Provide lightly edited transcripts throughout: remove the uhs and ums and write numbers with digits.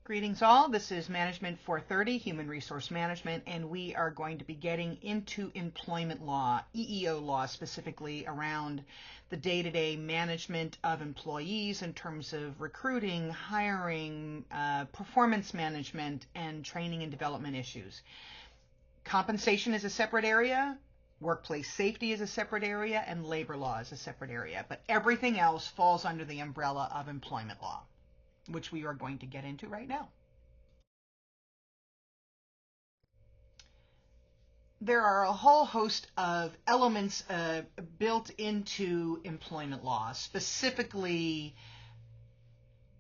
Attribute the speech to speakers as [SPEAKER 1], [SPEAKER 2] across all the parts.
[SPEAKER 1] Greetings all, this is Management 430, Human Resource Management, and we are going to be getting into employment law, EEO law specifically around the day-to-day management of employees in terms of recruiting, hiring, performance management, and training and development issues. Compensation is a separate area, workplace safety is a separate area, and labor law is a separate area, but everything else falls under the umbrella of employment law, which we are going to get into right now. There are a whole host of elements built into employment law, specifically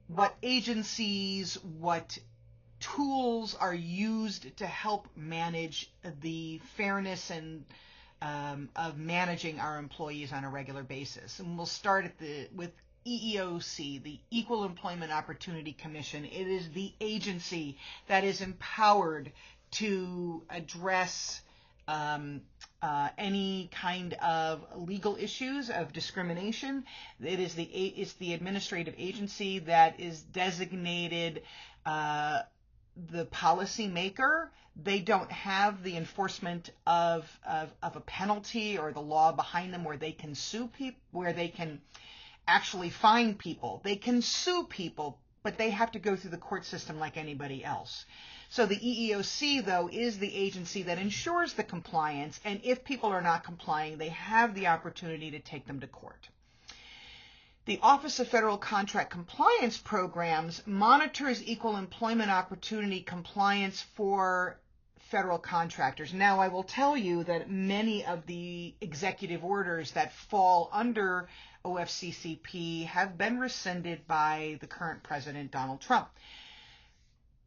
[SPEAKER 1] what agencies, what tools are used to help manage the fairness and of managing our employees on a regular basis. And we'll start with EEOC, the Equal Employment Opportunity Commission. It is the agency that is empowered to address any kind of legal issues of discrimination. It's the administrative agency that is designated the policy maker. They don't have the enforcement of a penalty or the law behind them where they can sue people, where they can actually fine people. They can sue people, but they have to go through the court system like anybody else. So the EEOC, though, is the agency that ensures the compliance, and if people are not complying, they have the opportunity to take them to court. The Office of Federal Contract Compliance Programs monitors equal employment opportunity compliance for federal contractors. Now, I will tell you that many of the executive orders that fall under OFCCP have been rescinded by the current president, Donald Trump.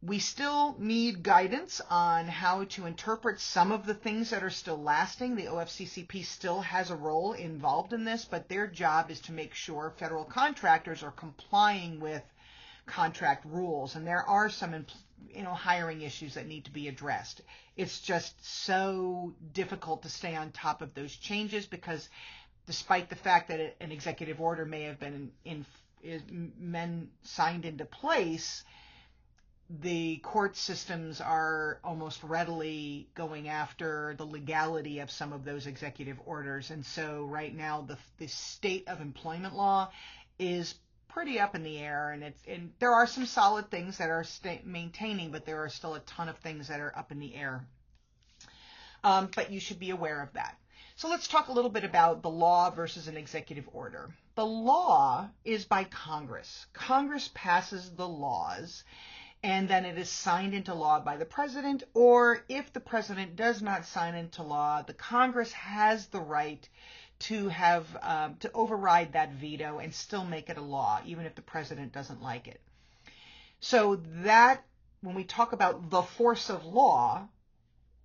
[SPEAKER 1] We still need guidance on how to interpret some of the things that are still lasting. The OFCCP still has a role involved in this, but their job is to make sure federal contractors are complying with contract rules. And there are some hiring issues that need to be addressed. It's just so difficult to stay on top of those changes because despite the fact that an executive order may have been signed into place, the court systems are almost readily going after the legality of some of those executive orders. And so right now the state of employment law is pretty up in the air, and there are some solid things that are maintaining, but there are still a ton of things that are up in the air. But you should be aware of that. So let's talk a little bit about the law versus an executive order. The law is by Congress. Congress passes the laws, and then it is signed into law by the president, or if the president does not sign into law, the Congress has the right to have to override that veto and still make it a law, even if the president doesn't like it. So that, when we talk about the force of law,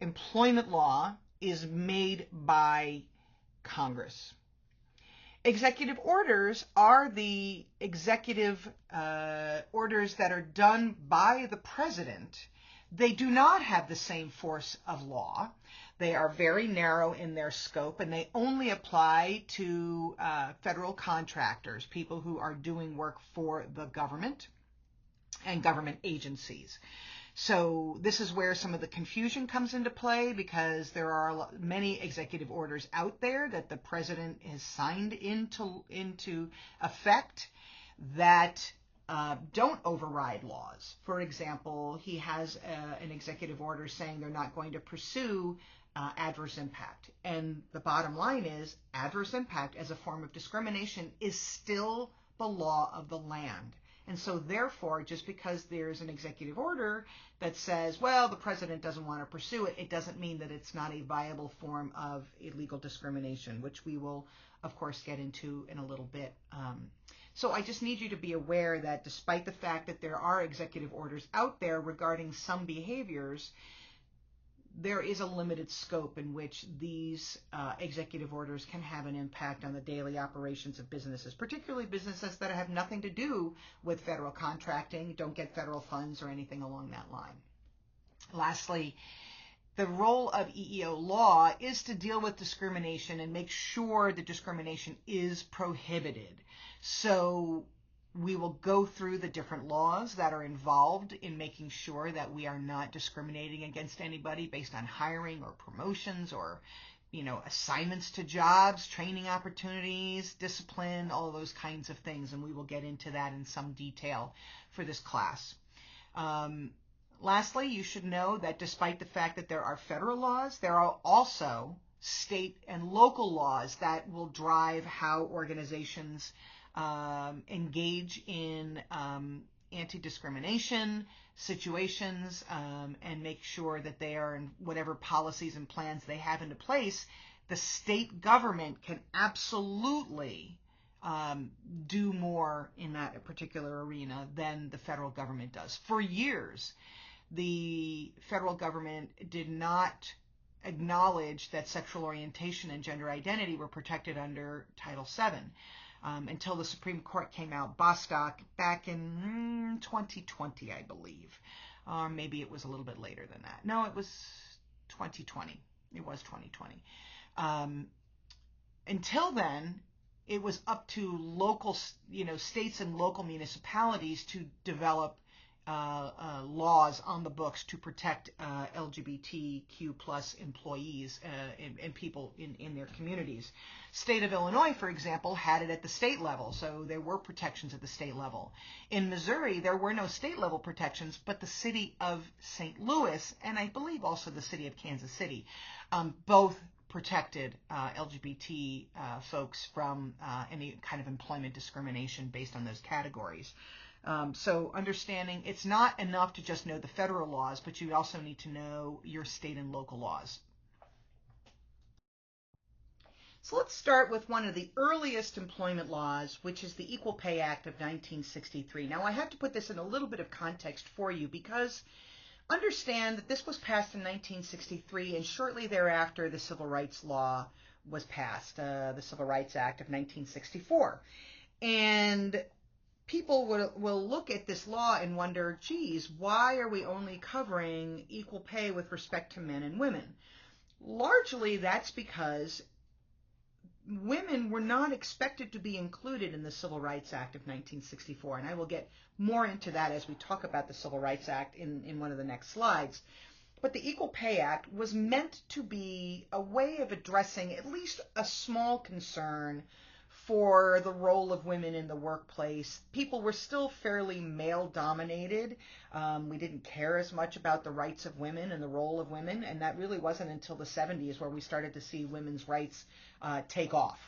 [SPEAKER 1] employment law is made by Congress. Executive orders are the executive orders that are done by the president. They do not have the same force of law. They are very narrow in their scope, and they only apply to federal contractors, people who are doing work for the government and government agencies. So this is where some of the confusion comes into play, because there are many executive orders out there that the president has signed into effect that don't override laws. For example, he has an executive order saying they're not going to pursue adverse impact. And the bottom line is adverse impact as a form of discrimination is still the law of the land. And so therefore, just because there's an executive order that says, well, the president doesn't want to pursue it, it doesn't mean that it's not a viable form of illegal discrimination, which we will, of course, get into in a little bit. So I just need you to be aware that despite the fact that there are executive orders out there regarding some behaviors, there is a limited scope in which these executive orders can have an impact on the daily operations of businesses, particularly businesses that have nothing to do with federal contracting, don't get federal funds or anything along that line. Lastly, the role of EEO law is to deal with discrimination and make sure that discrimination is prohibited. So We will go through the different laws that are involved in making sure that we are not discriminating against anybody based on hiring or promotions or, assignments to jobs, training opportunities, discipline, all of those kinds of things. And we will get into that in some detail for this class. Lastly, you should know that despite the fact that there are federal laws, there are also state and local laws that will drive how organizations engage in anti-discrimination situations and make sure that they are in whatever policies and plans they have into place. The state government can absolutely do more in that particular arena than the federal government does. For years, the federal government did not acknowledge that sexual orientation and gender identity were protected under Title VII until the Supreme Court came out, Bostock, back in 2020, I believe. Or maybe it was a little bit later than that. No, it was 2020. It was 2020. Until then, it was up to local, states and local municipalities to develop laws on the books to protect LGBTQ plus employees and people in their communities. State of Illinois, for example, had it at the state level, so there were protections at the state level. In Missouri, there were no state level protections, but the city of St. Louis and I believe also the city of Kansas City both protected LGBT folks from any kind of employment discrimination based on those categories. So understanding it's not enough to just know the federal laws, but you also need to know your state and local laws. So let's start with one of the earliest employment laws, which is the Equal Pay Act of 1963. Now, I have to put this in a little bit of context for you because understand that this was passed in 1963, and shortly thereafter, the Civil Rights Law was passed, the Civil Rights Act of 1964. And people will look at this law and wonder, geez, why are we only covering equal pay with respect to men and women? Largely, that's because women were not expected to be included in the Civil Rights Act of 1964, and I will get more into that as we talk about the Civil Rights Act in one of the next slides. But the Equal Pay Act was meant to be a way of addressing at least a small concern for the role of women in the workplace. People were still fairly male-dominated. We didn't care as much about the rights of women and the role of women, and that really wasn't until the 70s where we started to see women's rights take off.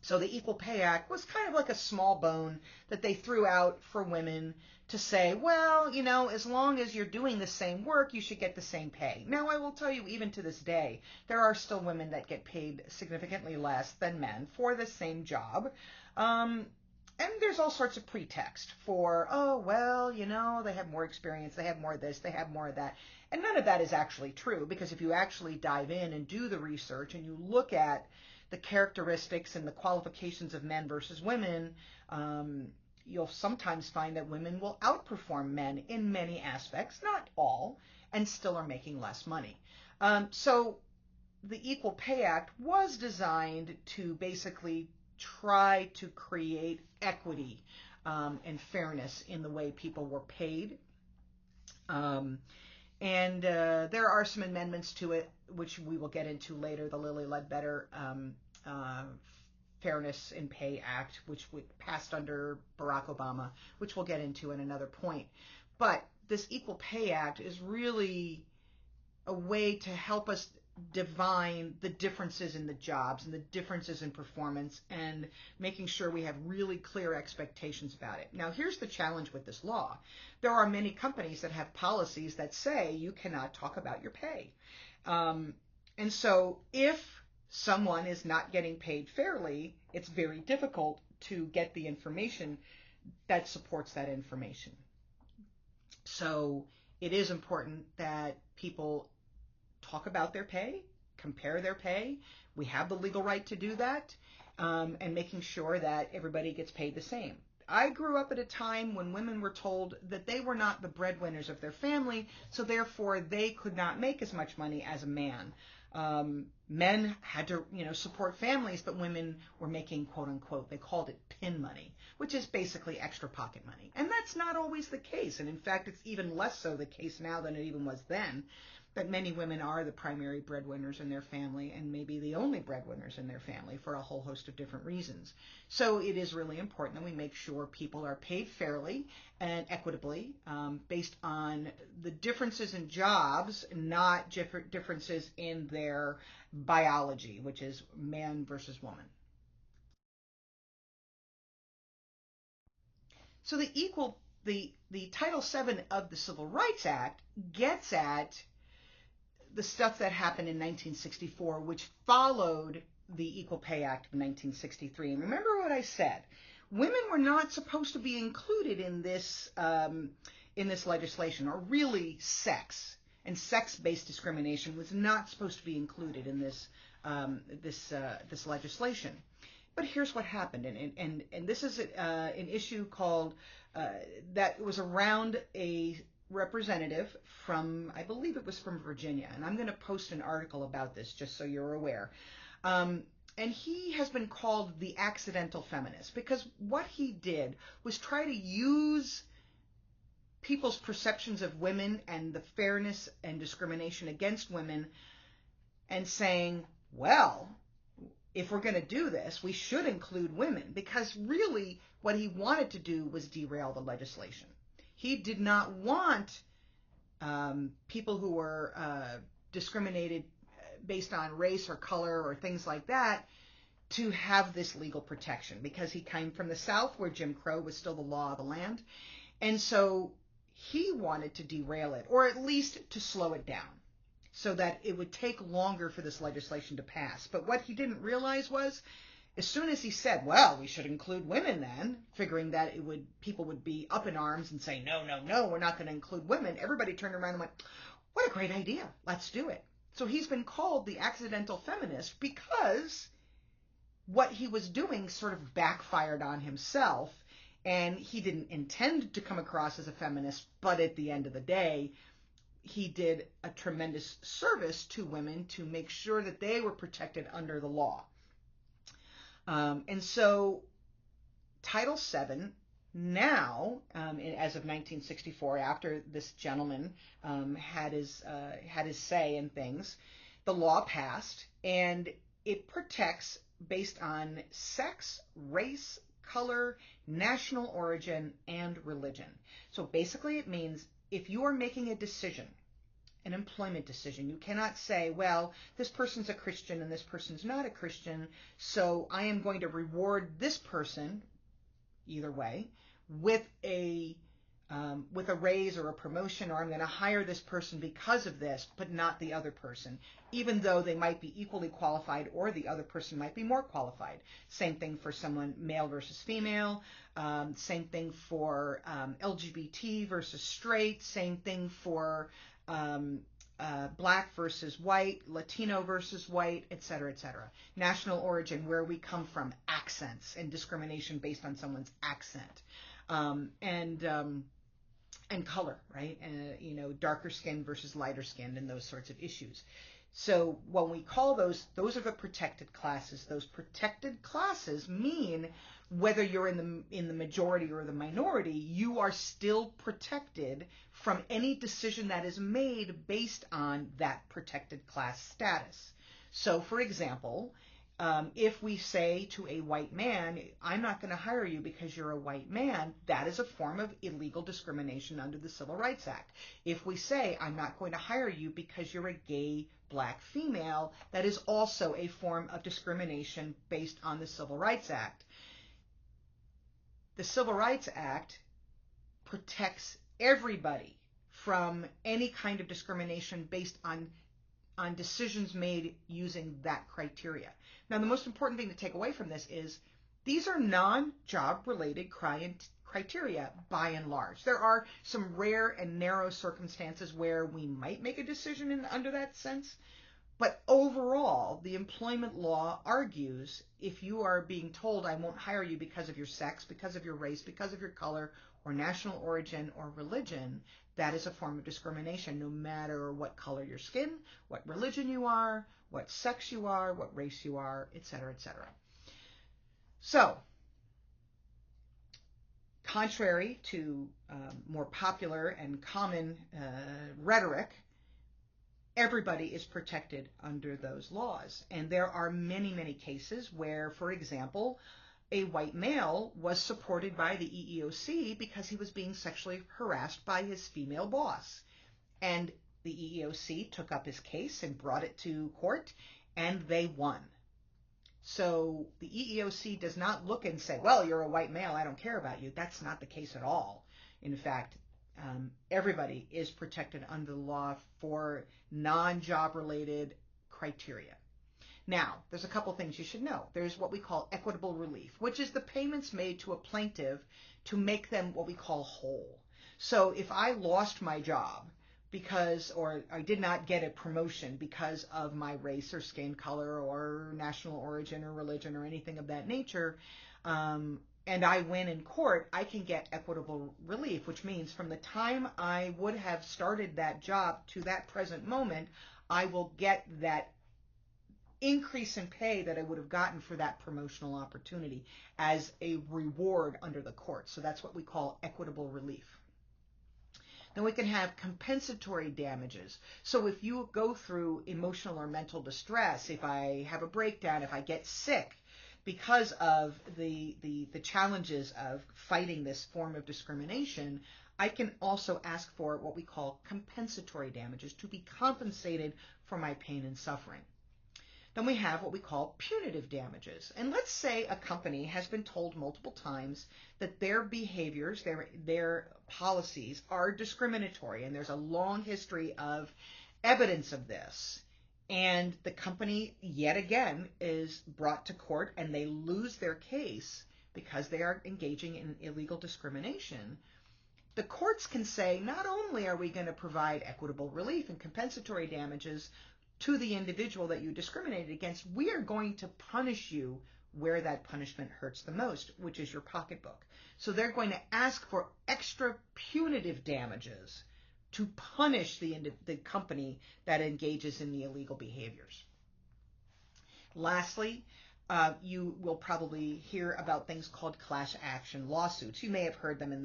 [SPEAKER 1] So the Equal Pay Act was kind of like a small bone that they threw out for women to say, well, as long as you're doing the same work, you should get the same pay. Now, I will tell you, even to this day, there are still women that get paid significantly less than men for the same job. And there's all sorts of pretext for, oh, well, they have more experience, they have more of this, they have more of that. And none of that is actually true, because if you actually dive in and do the research and you look at the characteristics and the qualifications of men versus women, you'll sometimes find that women will outperform men in many aspects, not all, and still are making less money. So the Equal Pay Act was designed to basically try to create equity and fairness in the way people were paid. And there are some amendments to it, which we will get into later, the Lilly Ledbetter Fairness in Pay Act, which passed under Barack Obama, which we'll get into in another point. But this Equal Pay Act is really a way to help us divine the differences in the jobs and the differences in performance and making sure we have really clear expectations about it. Now, here's the challenge with this law. There are many companies that have policies that say you cannot talk about your pay. And so if someone is not getting paid fairly, it's very difficult to get the information that supports that information. So it is important that people talk about their pay, compare their pay. We have the legal right to do that, and making sure that everybody gets paid the same. I grew up at a time when women were told that they were not the breadwinners of their family, so therefore they could not make as much money as a man. Men had to, support families, but women were making, quote unquote, they called it pin money, which is basically extra pocket money. And that's not always the case. And in fact, it's even less so the case now than it even was then, that many women are the primary breadwinners in their family and maybe the only breadwinners in their family for a whole host of different reasons. So it is really important that we make sure people are paid fairly and equitably based on the differences in jobs, not differences in their biology, which is man versus woman. So the Title VII of the Civil Rights Act gets at the stuff that happened in 1964, which followed the Equal Pay Act of 1963. And remember what I said: women were not supposed to be included in this legislation, or really sex and sex-based discrimination was not supposed to be included in this legislation. But here's what happened, and this is an issue called that was around a representative from, I believe it was from Virginia, and I'm going to post an article about this just so you're aware. And he has been called the accidental feminist because what he did was try to use people's perceptions of women and the fairness and discrimination against women and saying, well, if we're going to do this, we should include women, because really what he wanted to do was derail the legislation. He did not want people who were discriminated based on race or color or things like that to have this legal protection, because he came from the South where Jim Crow was still the law of the land. And so he wanted to derail it, or at least to slow it down, so that it would take longer for this legislation to pass. But what he didn't realize was, as soon as he said, well, we should include women then, figuring that people would be up in arms and say, no, no, no, we're not going to include women, everybody turned around and went, what a great idea, let's do it. So he's been called the accidental feminist because what he was doing sort of backfired on himself, and he didn't intend to come across as a feminist, but at the end of the day, he did a tremendous service to women to make sure that they were protected under the law. And so Title VII now, as of 1964, after this gentleman had his say in things, the law passed, and it protects based on sex, race, color, national origin, and religion. So basically it means if you are making a decision, an employment decision, you cannot say, well, this person's a Christian and this person's not a Christian, so I am going to reward this person, either way, with a raise or a promotion, or I'm going to hire this person because of this, but not the other person, even though they might be equally qualified or the other person might be more qualified. Same thing for someone male versus female, same thing for LGBT versus straight, same thing for black versus white, Latino versus white, et cetera, et cetera. National origin, where we come from, accents, and discrimination based on someone's accent. And color, right? And, darker skin versus lighter skin, and those sorts of issues. So when we call those are the protected classes. Those protected classes mean whether you're in the majority or the minority, you are still protected from any decision that is made based on that protected class status. So, for example, if we say to a white man, I'm not going to hire you because you're a white man, that is a form of illegal discrimination under the Civil Rights Act. If we say, I'm not going to hire you because you're a gay black female, that is also a form of discrimination based on the Civil Rights Act. The Civil Rights Act protects everybody from any kind of discrimination based on decisions made using that criteria. Now, the most important thing to take away from this is these are non-job related criteria by and large. There are some rare and narrow circumstances where we might make a decision under that sense, but overall, the employment law argues if you are being told I won't hire you because of your sex, because of your race, because of your color, or national origin or religion, that is a form of discrimination, no matter what color your skin, what religion you are, what sex you are, what race you are, etc., etc. So, contrary to more popular and common rhetoric, everybody is protected under those laws. And there are many, many cases where, for example, a white male was supported by the EEOC because he was being sexually harassed by his female boss. And the EEOC took up his case and brought it to court, and they won. So the EEOC does not look and say, well, you're a white male, I don't care about you. That's not the case at all. In fact, everybody is protected under the law for non-job related criteria. Now, there's a couple things you should know. There's what we call equitable relief, which is the payments made to a plaintiff to make them what we call whole. So if I lost my job because, or I did not get a promotion because of my race or skin color or national origin or religion or anything of that nature, and I win in court, I can get equitable relief, which means from the time I would have started that job to that present moment, I will get that increase in pay that I would have gotten for that promotional opportunity as a reward under the court. So that's what we call equitable relief. Then we can have compensatory damages. So if you go through emotional or mental distress, if I have a breakdown, if I get sick because of the challenges of fighting this form of discrimination, I can also ask for what we call compensatory damages to be compensated for my pain and suffering. Then we have what we call punitive damages. And let's say a company has been told multiple times that their behaviors, their policies are discriminatory, and there's a long history of evidence of this. And the company, yet again, is brought to court and they lose their case because they are engaging in illegal discrimination. The courts can say, not only are we going to provide equitable relief and compensatory damages to the individual that you discriminated against, we are going to punish you where that punishment hurts the most, which is your pocketbook. So they're going to ask for extra punitive damages to punish the company that engages in the illegal behaviors. Lastly, you will probably hear about things called class action lawsuits. You may have heard them in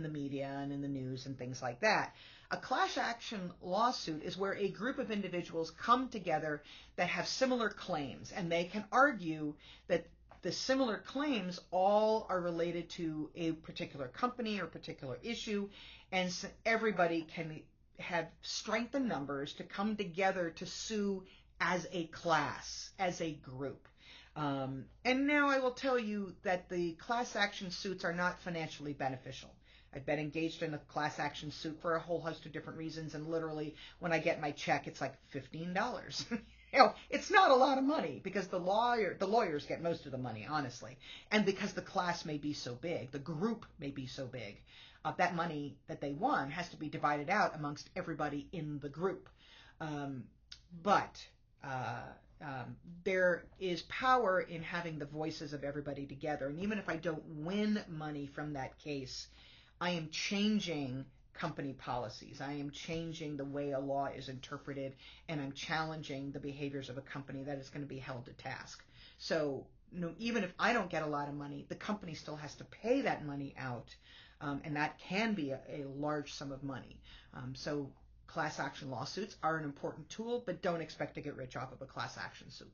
[SPEAKER 1] the media and in the news and things like that. A class action lawsuit is where a group of individuals come together that have similar claims, and they can argue that the similar claims all are related to a particular company or particular issue, and so everybody can have strength in numbers to come together to sue as a class, as a group. And now I will tell you that the class action suits are not financially beneficial. I've been engaged in a class action suit for a whole host of different reasons, and literally when I get my check, it's like $15. It's not a lot of money because the lawyers get most of the money, honestly, and because the class may be so big, the group may be so big, that money that they won has to be divided out amongst everybody in the group. But there is power in having the voices of everybody together, and even if I don't win money from that case, I am changing company policies. I am changing the way a law is interpreted, and I'm challenging the behaviors of a company that is going to be held to task. So even if I don't get a lot of money, the company still has to pay that money out, and that can be a large sum of money. So class action lawsuits are an important tool, but don't expect to get rich off of a class action suit.